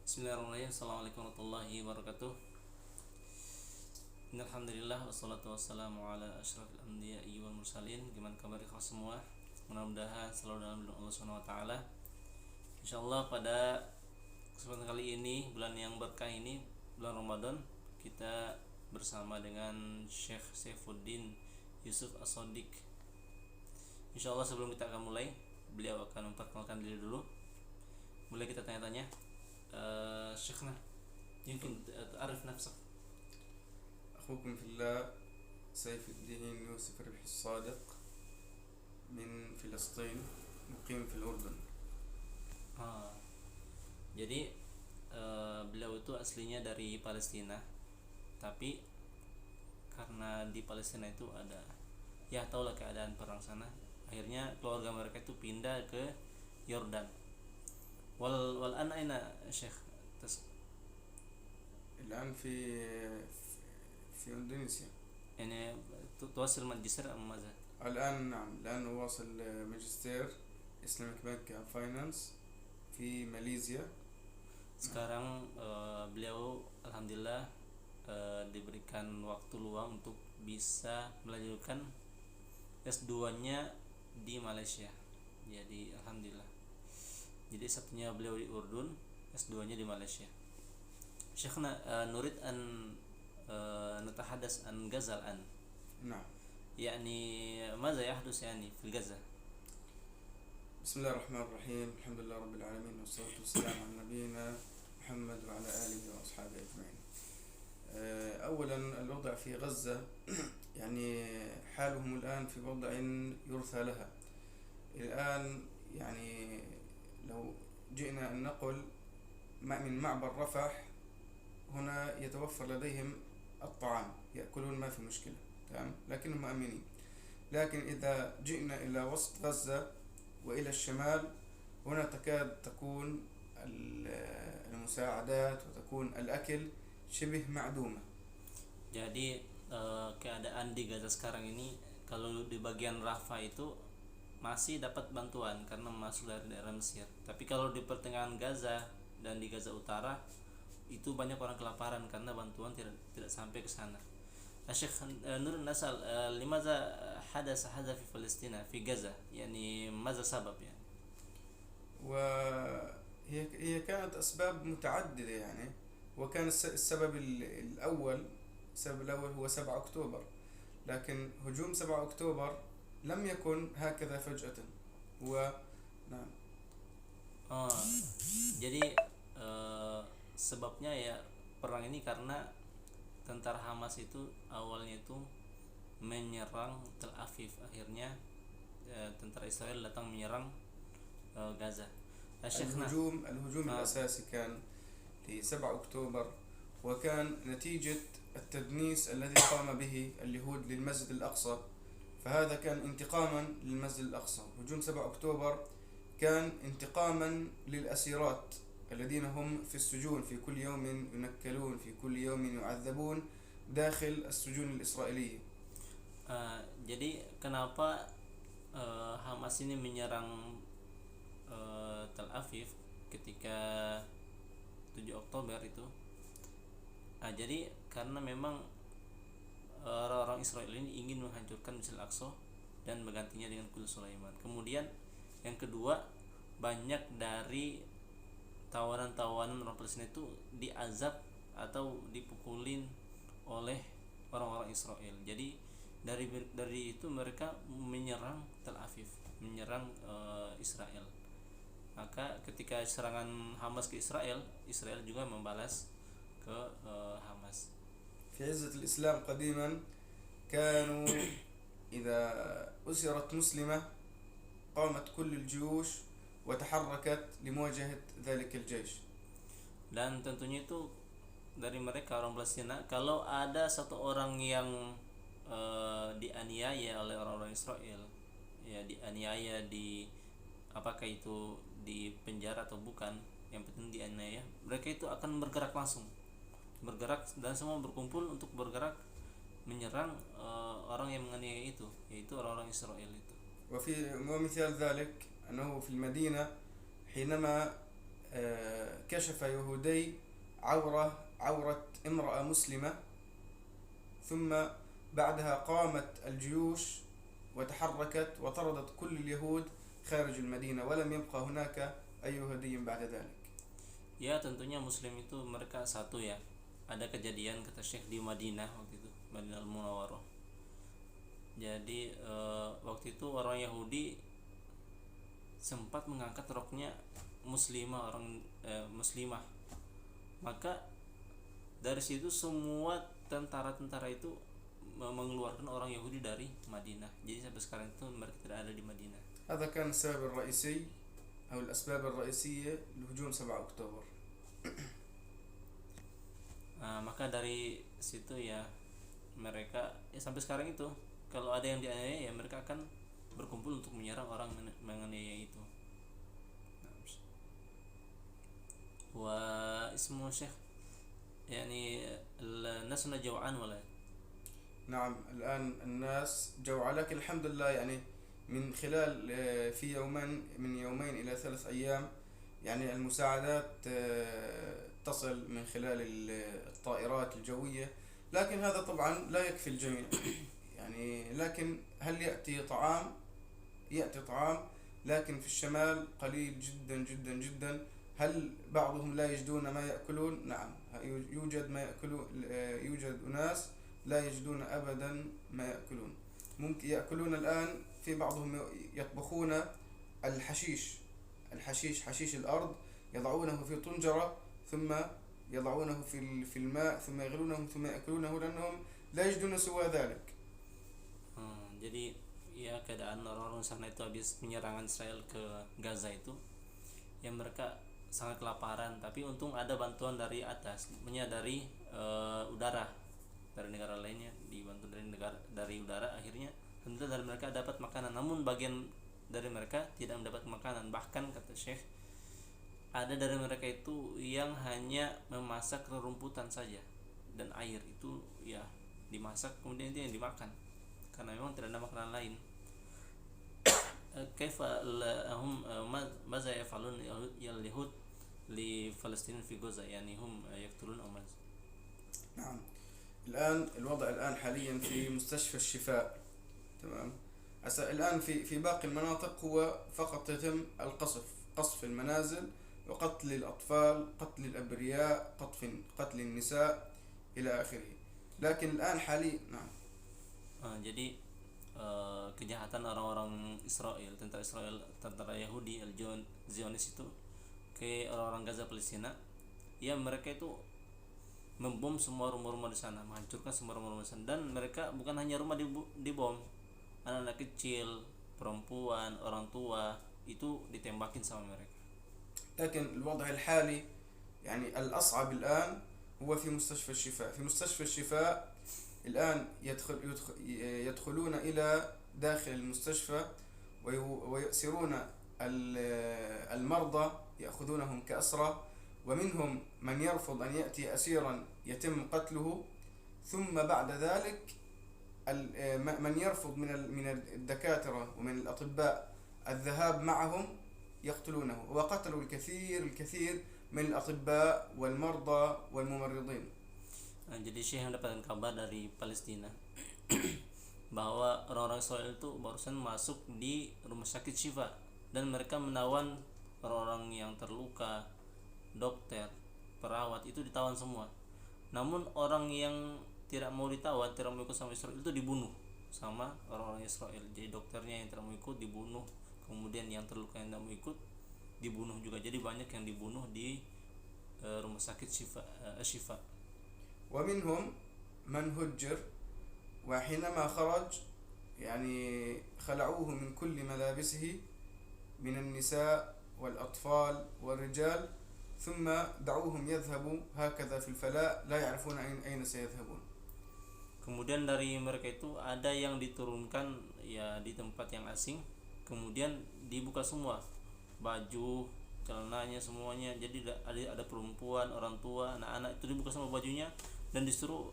Bismillahirrahmanirrahim. Assalamualaikum warahmatullahi wabarakatuh. Alhamdulillah wassalatu wassalamu ala asyrafil anbiya'i wal mursalin. Gimana kabar ikhwan semua? Mudah-mudahan selalu dalam lindungan Allah Subhanahu wa taala. Insyaallah pada kesempatan kali ini, bulan yang berkah ini, bulan Ramadan, kita bersama dengan Syekh Saifuddin Yusuf As-Shadiq. Insyaallah sebelum kita akan mulai, beliau akan memperkenalkan diri dulu. Mulai kita tanya-tanya. شيخنا يمكن تعرف نفسك. أخوكم في الله سيف الدين يوسف ربح الصادق من فلسطين مقيم في الأردن. Jadi beliau itu aslinya dari Palestina, tapi karena di Palestina itu ada, ya tahulah keadaan perang sana, akhirnya keluarga mereka itu pindah ke Yordan. والآن أين شيخ؟ الآن في إندونيسيا. يعني تواصل ماجستير أم ماذا؟ الآن نعم، الآن أواصل ماجستير Islamic Bank and Finance في ماليزيا. Sekarang beliau alhamdulillah diberikan waktu luang untuk bisa melanjutkan S2-nya di Malaysia. Jadi alhamdulillah. Jadi satunya beliau di Urdun, S2-nya di Malaysia. Syekhna, nurid an نتحدث عن غزة الآن. نعم. يعني ماذا يحدث يعني في غزة؟ بسم الله الرحمن الرحيم، الحمد لله رب العالمين، والصلاة والسلام على نبينا محمد وعلى آله وأصحابه أجمعين. أولا الوضع في غزة يعني حالهم الآن في وضع يرثى لها. الآن يعني لو جئنا أن نقل من معبر رفح هنا يتوفر لديهم الطعام، يأكلون ما في مشكلة، تمام، لكنهم آمنين. لكن إذا جئنا إلى وسط غزة وإلى الشمال هنا تكاد تكون المساعدات وتكون الأكل شبه معدومة. Jadi keadaan di Gaza sekarang ini, kalau di bagian Rafah itu masih dapat bantuan karena masuk dari daerah Mesir. Tapi kalau di pertengahan Gaza dan di Gaza Utara itu banyak orang kelaparan karena bantuan tidak sampai ke sana. Syekh Nur Nasal, limaza hadas hadza fi Palestina fi Gaza? Yani ماذا سبب يعني؟ وهي كانت أسباب متعددة يعني، وكان السبب الأول هو 7 أكتوبر، لكن هجوم 7 أكتوبر لم يكن هكذا فجأة. نعم. Jadi sebabnya ya perang ini karena tentara Hamas itu awalnya itu menyerang Tel Aviv, akhirnya tentara Israel datang menyerang Gaza. الهجوم الأساسي كان في 7 أكتوبر، وكان نتيجة التدنيس الذي قام به اليهود للمسجد الأقصى، فهذا كان انتقاما للمسجد الأقصى. هجوم 7 أكتوبر كان انتقاما للأسيرات الذين هم في السجون، في كل يوم ينكلون، في كل يوم يعذبون داخل السجون الإسرائيلية. Jadi kenapa Hamas ini menyerang Tel Aviv ketika 7 Oktober itu? Jadi karena memang orang-orang Israel ini ingin menghancurkan Masjid Al-Aqsa dan menggantinya dengan Kudus Sulaiman. Kemudian yang kedua, banyak dari tawanan-tawanan orang Palestina itu diazab atau dipukulin oleh orang-orang Israel. Jadi dari itu mereka menyerang Tel Aviv, menyerang Israel. Maka ketika serangan Hamas ke Israel, Israel juga membalas ke Hamas. في عزة الإسلام قديما كانوا إذا أسرت مسلمة قامت كل الجيوش وتحركت لمواجهة ذلك الجيش. Dan tentunya itu dari mereka orang Palestina, kalau ada satu orang yang dianiaya oleh orang-orang Israel, ya dianiaya, di apakah itu di penjara atau bukan, yang penting dianiaya, mereka itu akan bergerak langsung, bergerak dan semua berkumpul untuk bergerak menyerang orang yang menganiaya itu, yaitu orang-orang Israel itu. ومثال ذلك أنه في المدينة حينما كشف يهودي عورة امرأة مسلمة، ثم بعدها قامت الجيوش وتحركت وطردت كل اليهود خارج المدينة، ولم يبقى هناك أي يهودي بعد ذلك. Ya tentunya Muslim itu mereka satu ya. Ada kejadian kata Syekh di Madinah waktu itu, Madinah Al-Munawwarah. Jadi waktu itu orang Yahudi sempat mengangkat roknya muslimah. Maka dari situ semua tentara-tentara itu mengeluarkan orang Yahudi dari Madinah. Jadi sampai sekarang itu mereka tidak ada di Madinah. هذا كان السبب الرئيسي أو الأسباب الرئيسية لهجوم 7 أكتوبر. Maka dari situ ya mereka sampai sekarang itu kalau ada yang dianiaya ya mereka akan berkumpul untuk menyerang orang menganiaya itu. Wa ismu Syekh يعني الناس جوعان ولا؟ نعم الآن الناس جوعى، لكن الحمد لله يعني من خلال في من يومين إلى 3 أيام يعني المساعدات تصل من خلال الطائرات الجوية، لكن هذا طبعا لا يكفي الجميع يعني. لكن هل يأتي طعام؟ يأتي طعام، لكن في الشمال قليل جدا جدا جدا. هل بعضهم لا يجدون ما يأكلون؟ نعم يوجد ما يأكلون، يوجد أناس لا يجدون أبدا ما يأكلون. ممكن يأكلون الآن، في بعضهم يطبخون حشيش الأرض، يضعونه في طنجرة ثم يضعونه في الماء ثم يغلونه ثم يأكلونه لأنهم لا يجدون سوى ذلك. Jadi ya keadaan orang-orang sana itu habis penyerangan Israel ke Gaza itu ya mereka sangat kelaparan, tapi untung ada bantuan dari atas, dari udara, dari negara lainnya dibantu dari udara, akhirnya tentu dari mereka dapat makanan. Namun bagian dari mereka tidak mendapat makanan, bahkan kata Syekh ada dari mereka itu yang hanya memasak rerumputan saja dan air itu ya dimasak kemudian itu yang dimakan karena memang tidak ada makanan lain. كيف هم ماذا يفعلون اليهود لفلسطين في غزة يعني هم يقتلون أو ماذا؟ نعم الآن الوضع حاليا في مستشفى الشفاء، تمام. الآن في باقي المناطق هو فقط يتم قصف المنازل وقتل الأطفال، قتل الأبرياء، قتل النساء إلى آخره. لكن الآن حاليا نعم. Jadi kejahatan orang-orang Israel, tentara Yahudi Zionis itu ke orang-orang Gaza Palestina, ya mereka itu membom semua rumah-rumah di sana, menghancurkan semua rumah-rumah di sana, dan mereka bukan hanya rumah dibom, anak-anak kecil, perempuan, orang tua itu ditembakin sama mereka. لكن الوضع الحالي يعني الأصعب الآن هو في مستشفى الشفاء. في مستشفى الشفاء الآن يدخلون إلى داخل المستشفى ويأسرون المرضى، يأخذونهم كأسرى، ومنهم من يرفض أن يأتي أسيرا يتم قتله، ثم بعد ذلك من يرفض من الدكاترة ومن الأطباء الذهاب معهم يقتلونه. وقتلوا الكثير من الأطباء والمرضى والممرضين. Jadi Syekh mendapatkan kabar dari Palestina bahwa orang-orang Israel itu barusan masuk di rumah sakit Syifa dan mereka menawan orang-orang yang terluka, dokter, perawat itu ditawan semua. Namun orang yang tidak mau ditawan, tidak mau ikut sama Israel itu dibunuh sama orang-orang Israel. Jadi dokternya yang tidak mau ikut dibunuh, kemudian yang terluka yang tidak mau ikut dibunuh juga. Jadi banyak yang dibunuh di rumah sakit Syifa. ومنهم من هجر، وحينما خرج يعني خلعوه من كل ملابسه من النساء والأطفال والرجال، ثم دعوهم يذهبوا هكذا في الفلاء لا يعرفون أين سيذهبون. Kemudian dari mereka itu ada yang diturunkan ya di tempat yang asing, kemudian dibuka semua baju, celananya semuanya. Jadi ada perempuan, orang tua, anak-anak itu dibuka semua bajunya dan disuruh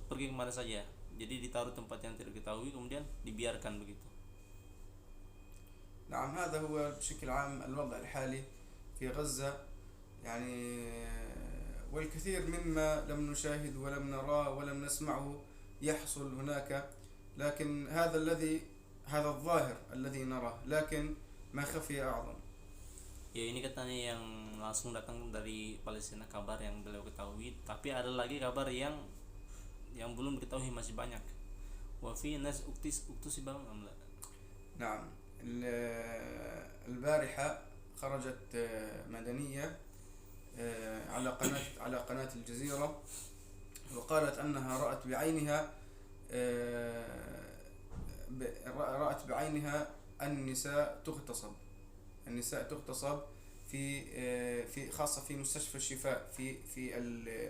pergi kemana saja. Jadi ditaruh tempat yang tidak diketahui kemudian dibiarkan begitu. نعم هذا هو بشكل عام الوضع الحالي في غزة. يعني والكثير مما لم نشاهد ولم نراه ولم نسمعه يحصل هناك، لكن هذا الظاهر الذي نراه، لكن ما خفي أعظم. Ya ini katanya yang langsung datang dari Palestina kabar yang beliau ketahui, tapi ada lagi kabar yang belum diketahui masih banyak. Wa fi nas uktis bang amla. نعم. البارحة خرجت مدنية على قناة الجزيرة، وقالت أنها رأت بعينها النساء تغتصب في خاصة في مستشفى الشفاء، في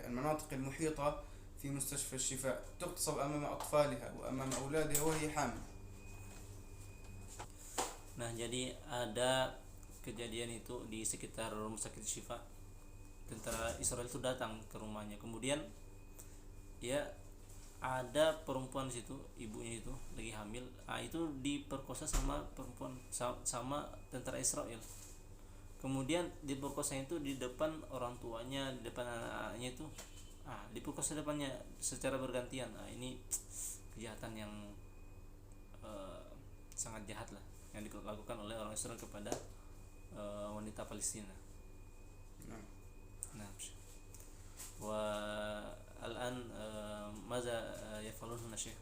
المناطق المحيطة في مستشفى الشفاء، تغتصب أمام أطفالها وأمام أولادها وهي حامل. Nah, jadi ada kejadian itu di sekitar rumah sakit Syifa. Tentara Israel itu datang ke rumahnya. Kemudian ya ada perempuan di situ, ibunya itu lagi hamil. Itu diperkosa sama perempuan sama tentara Israel. Kemudian diperkosa itu di depan orang tuanya, di depan anak-anaknya itu. Diperkosa depannya secara bergantian. Ini kejahatan yang sangat jahat lah yang dilakukan oleh orang Israel kepada wanita Palestina. Nah, wa al-an maza yafalun huna syekh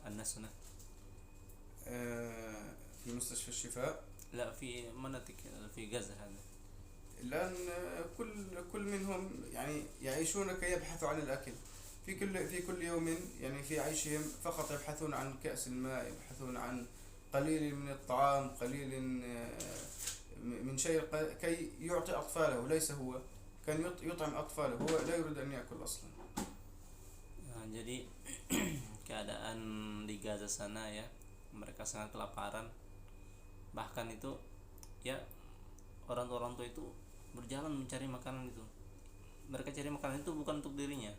الناس هنا في مستشفى الشفاء؟ لا في مناطق في غزة هذا الآن كل منهم يعني يعيشون كي يبحثوا عن الأكل في كل يوم، يعني في عيشهم فقط يبحثون عن كأس الماء، يبحثون عن قليل من الطعام، قليل من شيء كي يعطي أطفاله. ليس هو كان يطعم أطفاله، هو لا يريد أن يأكل أصلا. Jadi keadaan di Gaza sana ya, mereka sangat kelaparan. Bahkan itu ya orang tua itu berjalan mencari makanan itu. Mereka cari makanan itu bukan untuk dirinya,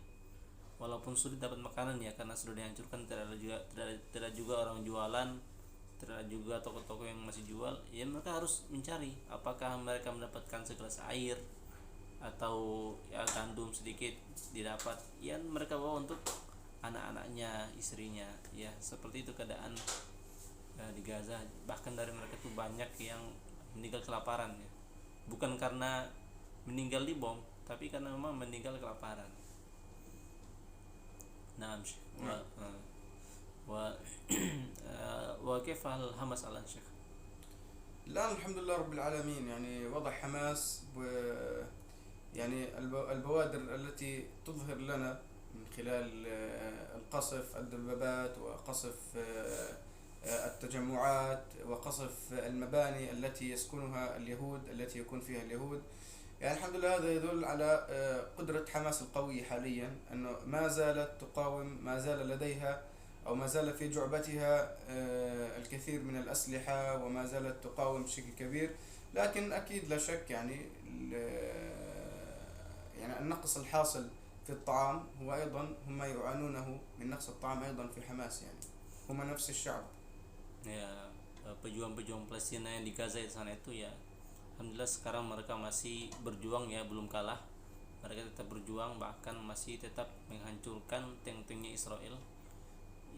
walaupun sulit dapat makanan ya, karena sudah dihancurkan, tidak juga orang jualan, tidak juga toko-toko yang masih jual. Ya mereka harus mencari apakah mereka mendapatkan segelas air atau ya gandum sedikit didapat, ya mereka bawa untuk anak-anaknya, istrinya, ya seperti itu keadaan di Gaza. Bahkan dari mereka tuh banyak yang meninggal kelaparan ya, bukan karena meninggal di bom, tapi karena memang meninggal kelaparan. Nah, wa kaifa al-Hamas al-an Sheikh? الآن الحمد لله رب العالمين، يعني وضع حماس يعني البوادر التي تظهر لنا من خلال القصف الدبابات وقصف التجمعات وقصف المباني التي يسكنها اليهود، التي يكون فيها اليهود. يعني الحمد لله هذا يدل على قدرة حماس القوية حاليا، أنه ما زالت تقاوم، ما زال لديها أو ما زال في جعبتها الكثير من الأسلحة، وما زالت تقاوم بشكل كبير. لكن أكيد لا شك يعني النقص الحاصل في الطعام هو أيضا هم يعانونه من نقص الطعام أيضا في حماس، يعني هم نفس الشعب. Ya, pejuang-pejuang Palestina yang di Gaza di sana itu ya, alhamdulillah sekarang mereka masih berjuang ya, belum kalah. Mereka tetap berjuang, bahkan masih tetap menghancurkan tank-tanknya Israel.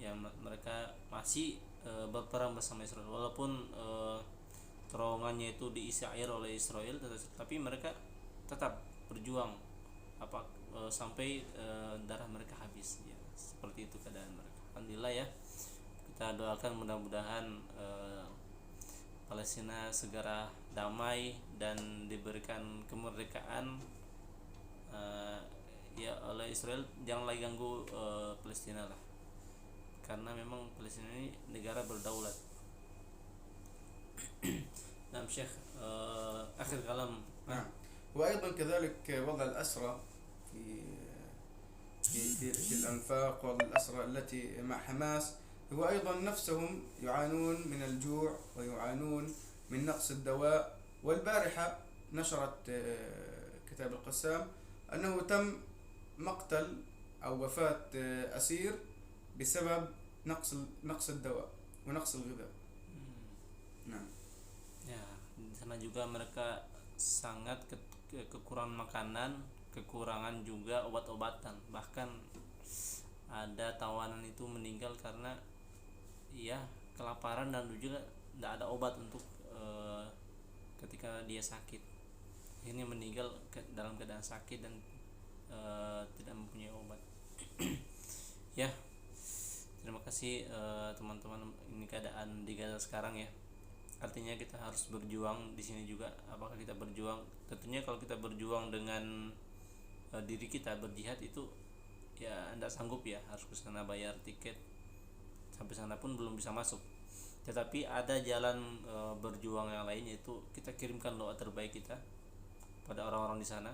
Ya mereka masih berperang bersama Israel, walaupun terowongannya itu diisi air oleh Israel, tapi mereka tetap berjuang sampai darah mereka habis ya, seperti itu keadaan mereka. Alhamdulillah ya, kita doakan mudah-mudahan Palestina segera damai dan diberikan kemerdekaan ya oleh Israel. Jangan lagi ganggu Palestina lah, karena memang Palestina ini negara berdaulat. Nah, Syekh, akhir kalam. نعم. وأيضا كذلك وضع الأسرى في الأنفاق، وضع الأسرى التي مع حماس، هو أيضا نفسهم يعانون من الجوع ويعانون من نقص الدواء. والبارحة نشرت كتاب القسام أنه تم مقتل أو وفاة أسير بسبب نقص الدواء ونقص الغذاء. Nah, ya di sana juga mereka sangat kekurangan makanan, kekurangan juga obat-obatan. Bahkan ada tawanan itu meninggal karena ya kelaparan dan juga tidak ada obat untuk ketika dia sakit. Ini meninggal dalam keadaan sakit dan tidak mempunyai obat. Ya, terima kasih teman-teman. Ini keadaan di Gaza sekarang ya. Artinya kita harus berjuang di sini juga. Apakah kita berjuang? Tentunya kalau kita berjuang dengan diri kita, berjihad itu ya tidak sanggup ya, harus ke sana bayar tiket, sampai sana pun belum bisa masuk. Tetapi ada jalan berjuang yang lain, yaitu kita kirimkan doa terbaik kita pada orang-orang di sana.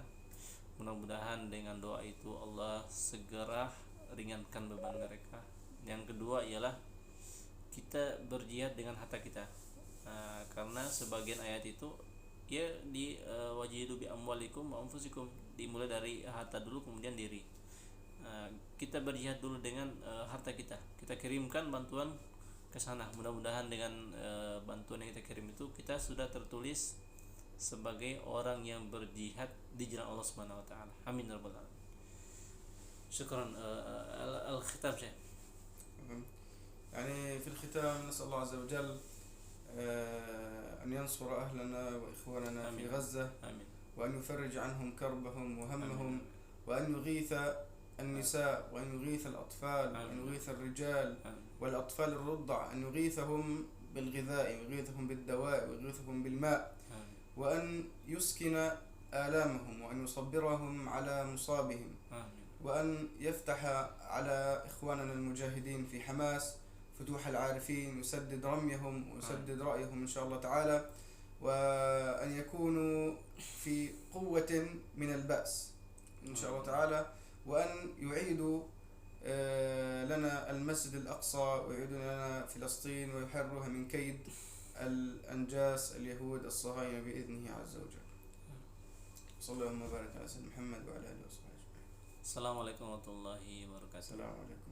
Mudah-mudahan dengan doa itu Allah segera ringankan beban mereka. Yang kedua ialah kita berjihad dengan harta kita. Karena sebagian ayat itu ya di wajidu bi amwalikum wa anfusikum, dimulai dari harta dulu kemudian diri. Kita berjihad dulu dengan harta kita. Kita kirimkan bantuan ke sana. Mudah-mudahan dengan bantuan yang kita kirim itu kita sudah tertulis sebagai orang yang berjihad di jalan Allah Subhanahu wa taala. Amin ya rabbal alamin. Syukran. Al-khitam Syekh. يعني في الختام نسأل الله عز وجل أن ينصر أهلنا وإخواننا في غزة، آمين. وأن يفرج عنهم كربهم وهمهم، آمين. وأن يغيث النساء، وأن يغيث الأطفال، وأن يغيث الرجال والأطفال الرضع، أن يغيثهم بالغذاء، ويغيثهم بالدواء، ويغيثهم بالماء، وأن يسكن آلامهم، وأن يصبرهم على مصابهم، وأن يفتح على إخواننا المجاهدين في حماس فتوح العارفين، يسدد رميهم ويسدد رأيهم إن شاء الله تعالى، وأن يكونوا في قوة من البأس إن شاء الله تعالى، وأن يعيدوا لنا المسجد الأقصى، ويعيدوا لنا فلسطين، ويحررها من كيد الأنجاس اليهود الصهاينة بإذنه عز وجل. صلى الله وبارك على سيدنا محمد وعلى آله وصحبه أجمعين. Assalamualaikum warahmatullahi wabarakatuh. السلام عليكم.